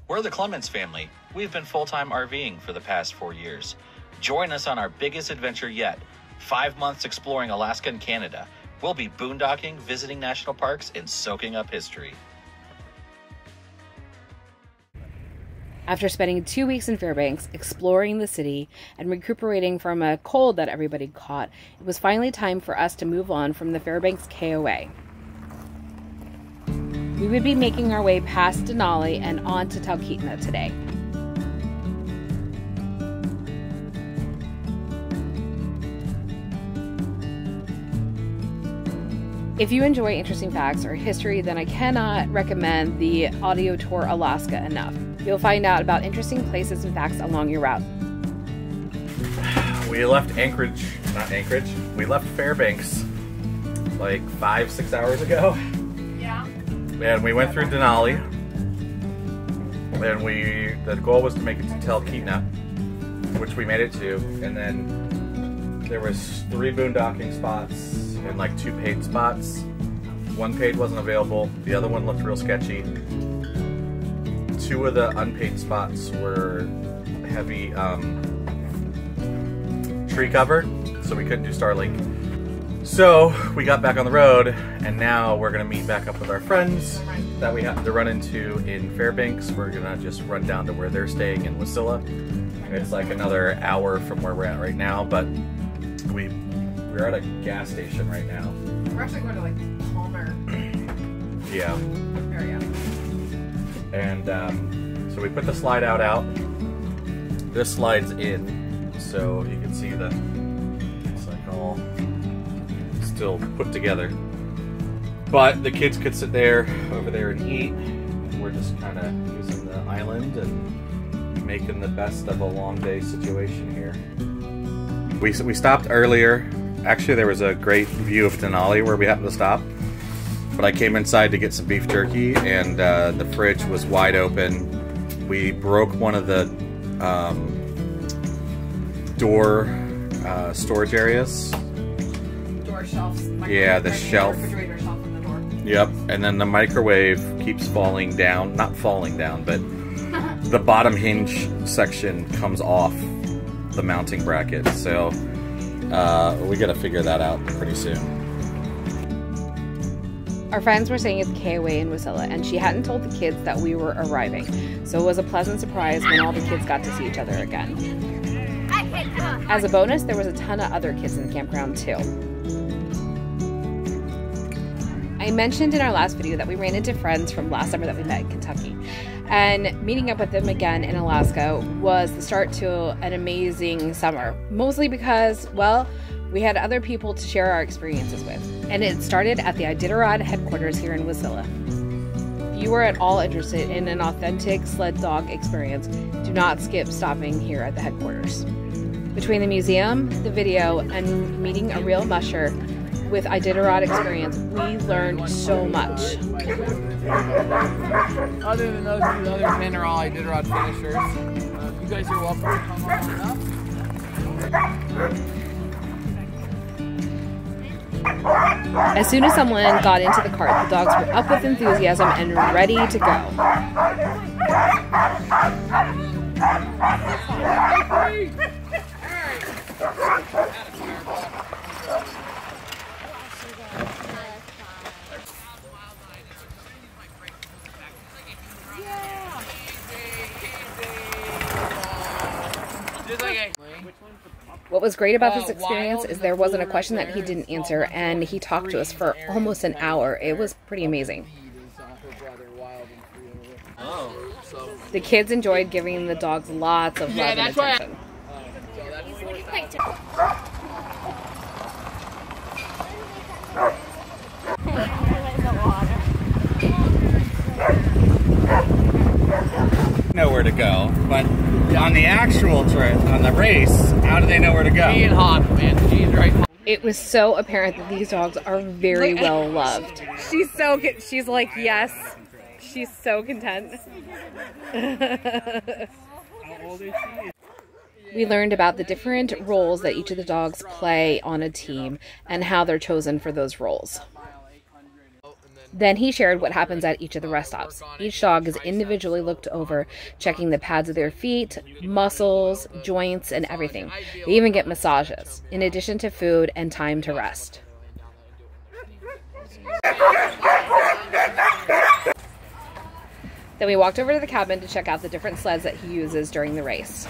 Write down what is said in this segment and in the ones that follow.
We're the Clements family. We've been full-time RVing for the past 4 years. Join us on our biggest adventure yet, 5 months exploring Alaska and Canada. We'll be boondocking, visiting national parks, and soaking up history. After spending 2 weeks in Fairbanks, exploring the city, and recuperating from a cold that everybody caught, it was finally time for us to move on from the Fairbanks KOA. We would be making our way past Denali and on to Talkeetna today. If you enjoy interesting facts or history, then I cannot recommend the audio tour Alaska enough. You'll find out about interesting places and facts along your route. We left Anchorage, not Anchorage, we left Fairbanks like 5-6 hours ago. Yeah. And we went through Denali. And the goal was to make it to Talkeetna, which we made it to. And then there was 3 boondocking spots and like 2 paid spots. 1 paid wasn't available, the other one looked real sketchy. 2 of the unpaid spots were heavy tree cover, so we couldn't do Starlink. So we got back on the road, and now we're gonna meet back up with our friends that we have to run into in Fairbanks. We're gonna just run down to where they're staying in Wasilla. It's like another hour from where we're at right now, but we're at a gas station right now. We're actually going to like Palmer. Yeah. Area. And so we put the slide out. This slides in, so you can see it's like all still put together. But the kids could sit over there and eat. And we're just kind of using the island and making the best of a long day situation here. We stopped earlier. Actually, there was a great view of Denali where we happened to stop. But I came inside to get some beef jerky, and the fridge was wide open. We broke one of the door storage areas. Door shelves. Yeah, the shelf. Refrigerator shelf on the door. Yep, and then the microwave keeps falling down. Not falling down, but the bottom hinge section comes off the mounting bracket. So we gotta figure that out pretty soon. Our friends were staying at the KOA in Wasilla, and she hadn't told the kids that we were arriving, so it was a pleasant surprise when all the kids got to see each other again. As a bonus, there was a ton of other kids in the campground too. I mentioned in our last video that we ran into friends from last summer that we met in Kentucky, and meeting up with them again in Alaska was the start to an amazing summer, mostly because, well, we had other people to share our experiences with, and it started at the Iditarod Headquarters here in Wasilla. If you are at all interested in an authentic sled dog experience, do not skip stopping here at the headquarters. Between the museum, the video, and meeting a real musher with Iditarod experience, we learned so much. Other than those, the other 10 are all Iditarod finishers. You guys are welcome to come on up. As soon as someone got into the cart, the dogs were up with enthusiasm and ready to go. What was great about this experience is there wasn't a question that he didn't answer, and he talked to us for almost an hour. It was pretty amazing. The kids enjoyed giving the dogs lots of love and attention. Know where to go, but on the actual trip, on the race, how do they know where to go? Being hot, man. She's right. It was so apparent that these dogs are very well loved. She's like, yes. She's so content. We learned about the different roles that each of the dogs play on a team and how they're chosen for those roles. And then Then he shared what happens at each of the rest stops. Each dog is individually looked over, checking the pads of their feet, muscles, joints, and everything. They even get massages, in addition to food and time to rest. Then we walked over to the cabin to check out the different sleds that he uses during the race.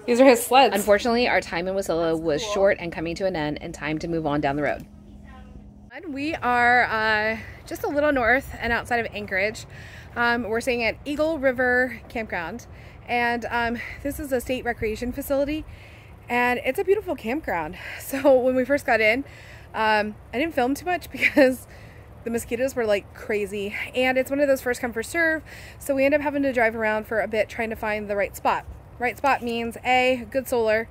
These are his sleds. Unfortunately, our time in Wasilla was short and coming to an end, and time to move on down the road. We are just a little north and outside of Anchorage. We're staying at Eagle River Campground, and this is a state recreation facility, and it's a beautiful campground. So when we first got in, I didn't film too much because the mosquitoes were like crazy, and it's one of those first come first serve, so we end up having to drive around for a bit trying to find the right spot. Right spot means A, good solar,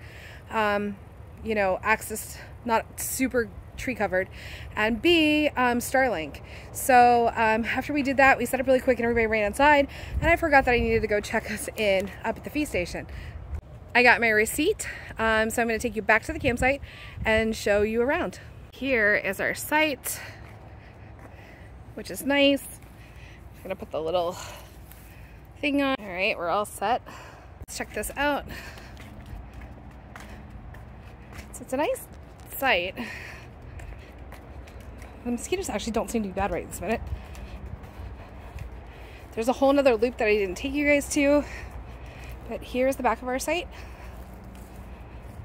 you know, access, not super tree covered, and B, Starlink. So after we did that, we set up really quick and everybody ran inside, and I forgot that I needed to go check us in up at the feed station. I got my receipt, so I'm going to take you back to the campsite and show you around. Here is our site, which is nice. I'm going to put the little thing on. All right, we're all set. Let's check this out. So it's a nice site. The mosquitoes actually don't seem to be bad right this minute. There's a whole nother loop that I didn't take you guys to, but here's the back of our site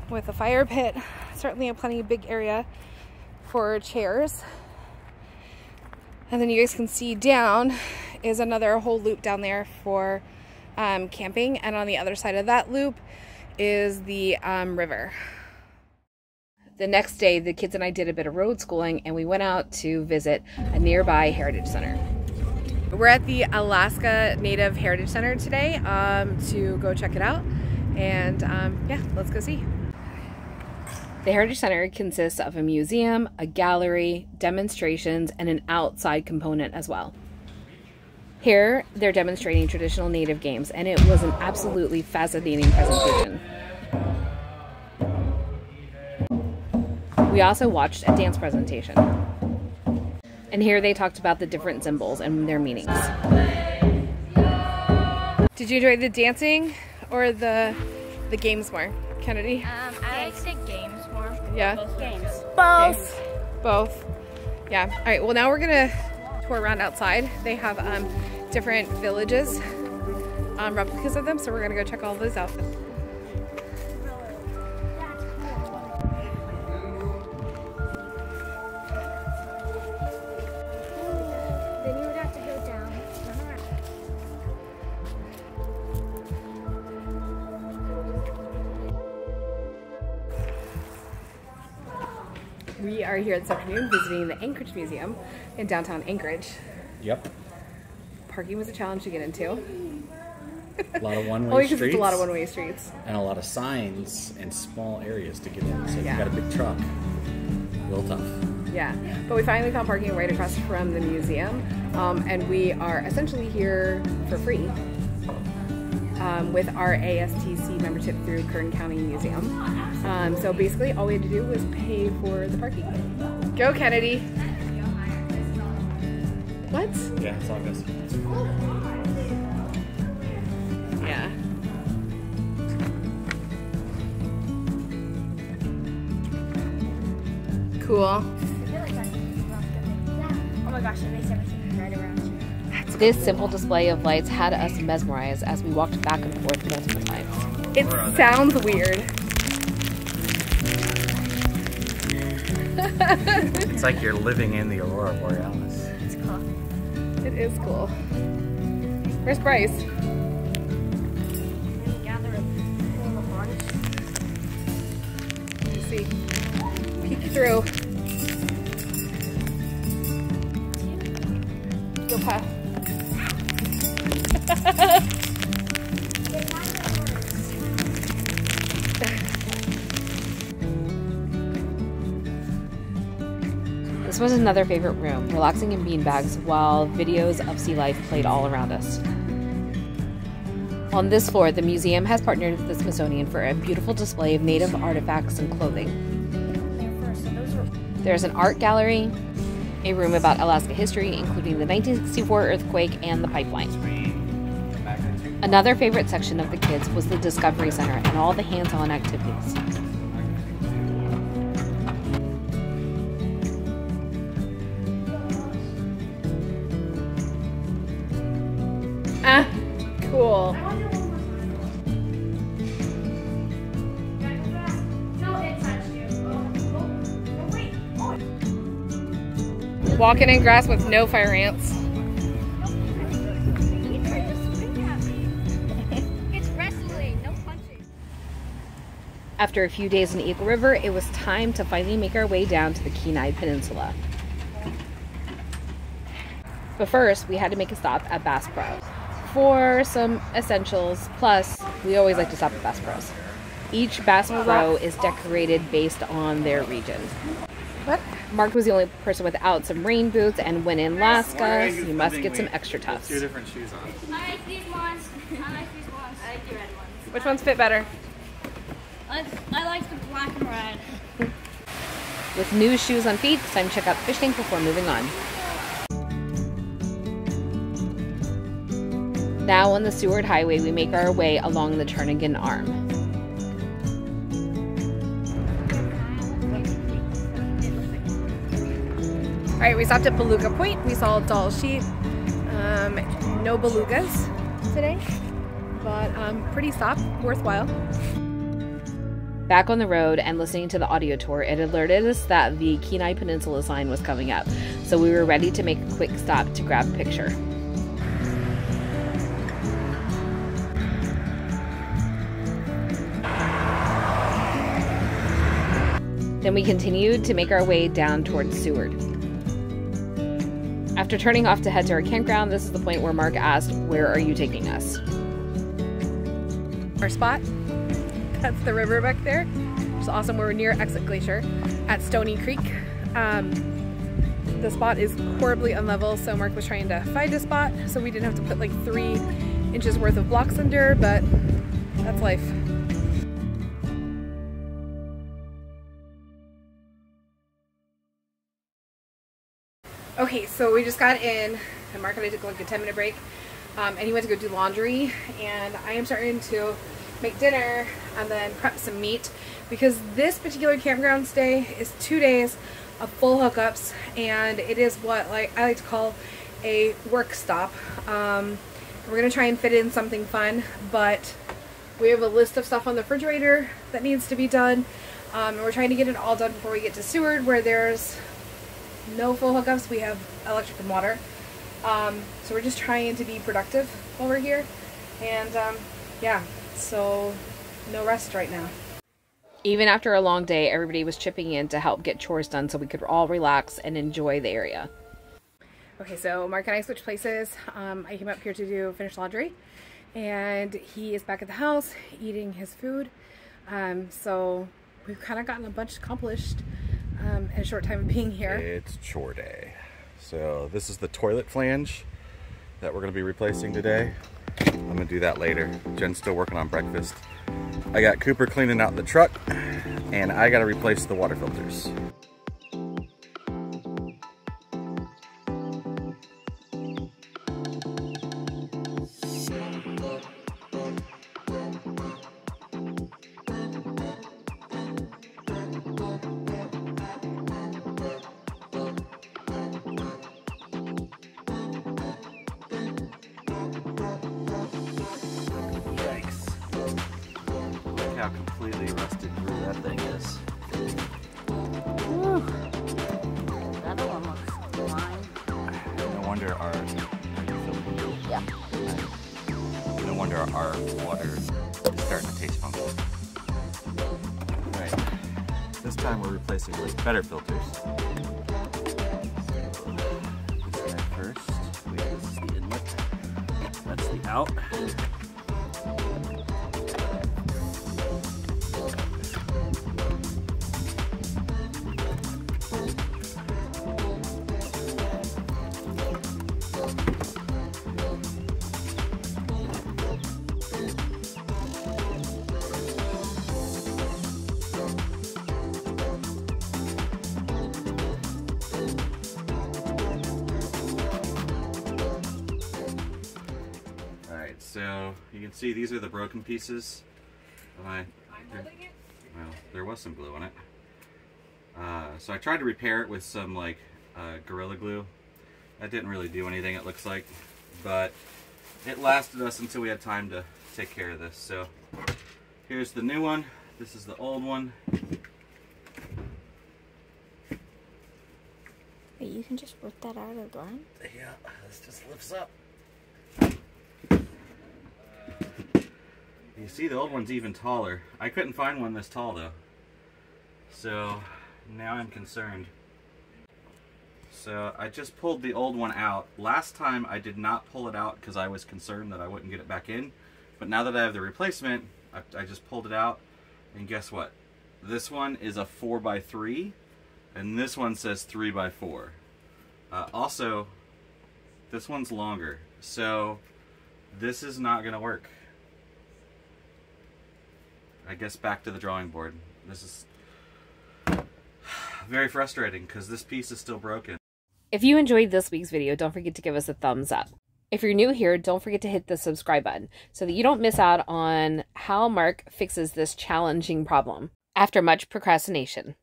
with a fire pit. Certainly a plenty big area for chairs. And then you guys can see down is another whole loop down there for camping, and on the other side of that loop is the river. The next day, the kids and I did a bit of road schooling, and we went out to visit a nearby heritage center. We're at the Alaska Native Heritage Center today to go check it out, and yeah, let's go see. The Heritage Center consists of a museum, a gallery, demonstrations, and an outside component as well. Here, they're demonstrating traditional Native games, and it was an absolutely fascinating presentation. We also watched a dance presentation. And here they talked about the different symbols and their meanings. Did you enjoy the dancing or the games more, Kennedy? I like the games more. Yeah? Both games. Both. Both. Yeah. All right, well now we're gonna tour around outside. They have different villages, replicas of them, so we're gonna go check all those out. Then you would have to go down. We are here this afternoon visiting the Anchorage Museum in downtown Anchorage. Yep. Parking was a challenge to get into. A lot of one-way Only because streets. it's a lot of one-way streets. And a lot of signs and small areas to get in. So if Yeah. you got a big truck, real tough. Yeah, but we finally found parking right across from the museum, and we are essentially here for free with our ASTC membership through Kern County Museum. So basically all we had to do was pay for the parking. Go Kennedy! What? Yeah, it's all good. Yeah. Cool. I feel like that's oh my gosh, it makes everything right around you. This simple display of lights had us mesmerized as we walked back and forth multiple times. It sounds weird. It's like you're living in the Aurora Borealis. It's cool. It is cool. Where's Bryce? Gather a bunch. Let me see. Peek through. Go past. This was another favorite room, relaxing in beanbags while videos of sea life played all around us. On this floor, the museum has partnered with the Smithsonian for a beautiful display of Native artifacts and clothing. There's an art gallery, a room about Alaska history, including the 1964 earthquake and the pipeline. Another favorite section of the kids was the Discovery Center and all the hands-on activities. Ah, cool. Walking in grass with no fire ants. It's wrestling, no punching. After a few days in Eagle River, it was time to finally make our way down to the Kenai Peninsula. But first, we had to make a stop at Bass Pro for some essentials. Plus, we always like to stop at Bass Pros. Each Bass Pro is decorated based on their region. What? Mark was the only person without some rain boots, and when in Alaska, you must get some extra toughs. Two different shoes on. I like these ones. I like these ones. I like the red ones. Which ones fit better? I like the black and red. With new shoes on feet, it's time to check out the fish tank before moving on. Now on the Seward Highway, we make our way along the Turnagain Arm. All right, we stopped at Beluga Point. We saw Doll sheep. No belugas today, but pretty stop, worthwhile. Back on the road and listening to the audio tour, it alerted us that the Kenai Peninsula sign was coming up, so we were ready to make a quick stop to grab a picture. Then we continued to make our way down towards Seward. After turning off to head to our campground, this is the point where Mark asked, "Where are you taking us?" Our spot, that's the river back there. It's awesome. We're near Exit Glacier at Stoney Creek. The spot is horribly unlevel, so Mark was trying to find a spot so we didn't have to put like 3 inches worth of blocks under, but that's life. Okay, so we just got in, and Mark and I took like a 10-minute break, and he went to go do laundry, and I am starting to make dinner and then prep some meat, because this particular campground stay is 2 days of full hookups, and it is what I like to call a work stop. We're gonna try and fit in something fun, but we have a list of stuff on the refrigerator that needs to be done, and we're trying to get it all done before we get to Seward, where there's no full hookups. We have electric and water, so we're just trying to be productive while we're here, and yeah, so no rest right now. Even after a long day, everybody was chipping in to help get chores done so we could all relax and enjoy the area. Okay, so Mark and I switched places. I came up here to finish laundry, and he is back at the house eating his food. So we've kind of gotten a bunch accomplished in a short time of being here. It's chore day. So this is the toilet flange that we're going to be replacing today. I'm going to do that later. Jen's still working on breakfast. I got Cooper cleaning out the truck, and I got to replace the water filters. How completely rusted through that thing is. Ooh. The other one looks fine. No wonder our Yeah. no wonder our water is starting to taste funky. Alright. This time we're replacing with better filters. This guy first. This is the inlet. That's the out. Alright, so you can see these are the broken pieces. I'm holding it. Well, there was some glue on it. So I tried to repair it with some like Gorilla Glue. That didn't really do anything, it looks like, but it lasted us until we had time to take care of this. So here's the new one. This is the old one. Wait, you can just rip that out of the ground? Yeah, this just lifts up. You see the old one's even taller. I couldn't find one this tall though. So now I'm concerned. So I just pulled the old one out. Last time I did not pull it out because I was concerned that I wouldn't get it back in. But now that I have the replacement, I just pulled it out. And guess what? This one is a 4x3 and this one says 3x4. Also, this one's longer. So this is not going to work. I guess back to the drawing board. This is very frustrating because this piece is still broken. If you enjoyed this week's video, don't forget to give us a thumbs up. If you're new here, don't forget to hit the subscribe button so that you don't miss out on how Mark fixes this challenging problem after much procrastination.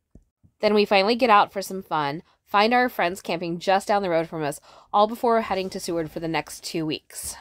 Then we finally get out for some fun, find our friends camping just down the road from us, all before heading to Seward for the next 2 weeks.